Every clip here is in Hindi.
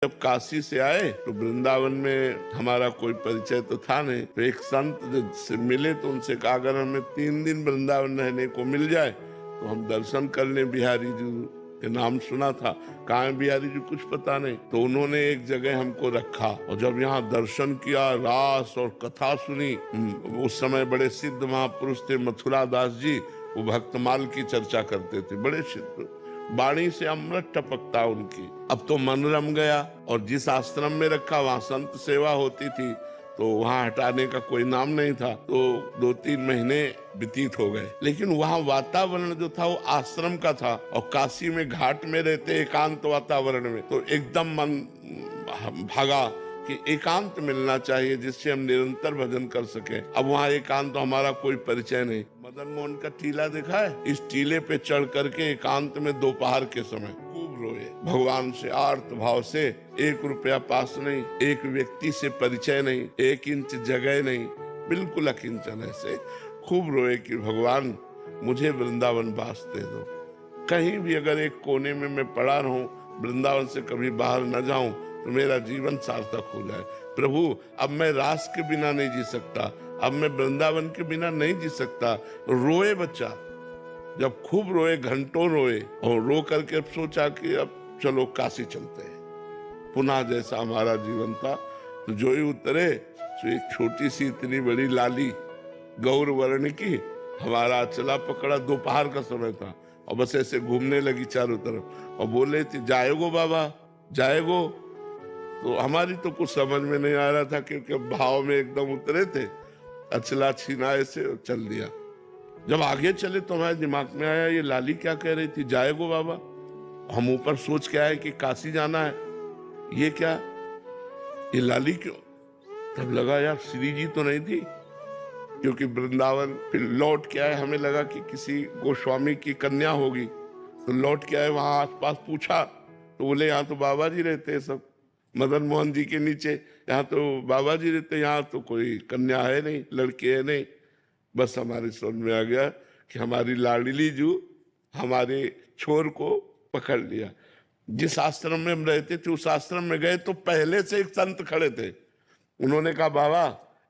जब काशी से आए तो वृंदावन में हमारा कोई परिचय तो था नहीं, तो एक संत से मिले तो उनसे कहा अगर हमें 3 दिन वृंदावन रहने को मिल जाए तो हम दर्शन कर लें। बिहारी जी के नाम सुना था, कहाँ है बिहारी जी कुछ पता नहीं। तो उन्होंने एक जगह हमको रखा और जब यहाँ दर्शन किया, रास और कथा सुनी। उस समय बड़े सिद्ध महापुरुष थे मथुरा दास जी, वो भक्तमाल की चर्चा करते थे, बड़े सिद्ध, वाणी से अमृत टपकता उनकी। अब तो मन रम गया और जिस आश्रम में रखा वहां संत सेवा होती थी, तो वहां हटाने का कोई नाम नहीं था। तो 2-3 महीने व्यतीत हो गए, लेकिन वहां वातावरण जो था वो आश्रम का था और काशी में घाट में रहते एकांत वातावरण में, तो एकदम मन भागा कि एकांत मिलना चाहिए जिससे हम निरंतर भजन कर सके। अब वहाँ एकांत तो हमारा कोई परिचय नहीं। मदन मोहन का टीला देखा है? इस टीले पे चढ़ करके एकांत में दोपहर के समय खूब रोए भगवान से आर्त भाव से। 1 रुपया पास नहीं, एक व्यक्ति से परिचय नहीं, 1 इंच जगह नहीं, बिल्कुल अकिंचन ऐसे खूब रोए कि भगवान मुझे वृंदावन वास दे दो। कहीं भी अगर एक कोने में मैं पड़ा रहूं, वृंदावन से कभी बाहर न जाऊं तो मेरा जीवन सार्थक हो जाए। प्रभु अब मैं रास के बिना नहीं जी सकता, अब मैं वृंदावन के बिना नहीं जी सकता। रोए बच्चा, जब खूब रोए, घंटों रोए और रो करके अब सोचा कि अब चलो काशी चलते हैं। पुनः जैसा हमारा जीवन था, तो जो ही उतरे तो एक छोटी सी इतनी बड़ी लाली गौर वर्ण की हमारा चला पकड़ा। दोपहर का समय था और बस ऐसे घूमने लगी चारों तरफ और बोले थी जाएगो बाबा जाएगो। तो हमारी तो कुछ समझ में नहीं आ रहा था क्योंकि भाव में एकदम उतरे थे। अचला छीना ऐसे चल दिया। जब आगे चले तो हमारे दिमाग में आया ये लाली क्या कह रही थी, जाएगो बाबा। हम ऊपर सोच के आए कि काशी जाना है, ये क्या, ये लाली क्यों। तब लगा यार श्री जी तो नहीं थी, क्योंकि वृंदावन फिर लौट के आए, हमें लगा कि किसी गोस्वामी की कन्या होगी। तो लौट के आए, वहां आसपास पूछा तो बोले यहाँ तो बाबा जी रहते हैं सब, मदन मोहन जी के नीचे यहाँ तो बाबा जी रहते, यहाँ तो कोई कन्या है नहीं, लड़की है नहीं। बस हमारे समझ में आ गया कि हमारी लाडली जू हमारे छोर को पकड़ लिया। जिस आश्रम में हम रहते थे उस आश्रम में गए तो पहले से एक संत खड़े थे। उन्होंने कहा बाबा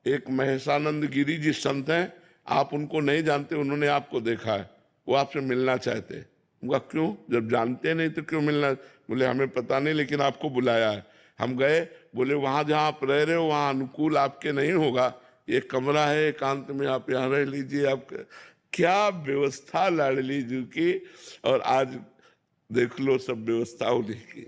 एक महेशानंद गिरी जी संत हैं, आप उनको नहीं जानते, उन्होंने आपको देखा है, वो आपसे मिलना चाहते हैं। उनका क्यों, जब जानते नहीं तो क्यों मिलना। बोले हमें पता नहीं लेकिन आपको बुलाया है। हम गए, बोले वहां जहां आप रह रहे हो वहां अनुकूल आपके नहीं होगा, एक कमरा है एकांत में, आप यहाँ रह लीजिए। आप क्या व्यवस्था लाडली जी की, और आज देख लो सब व्यवस्था उन्हीं की।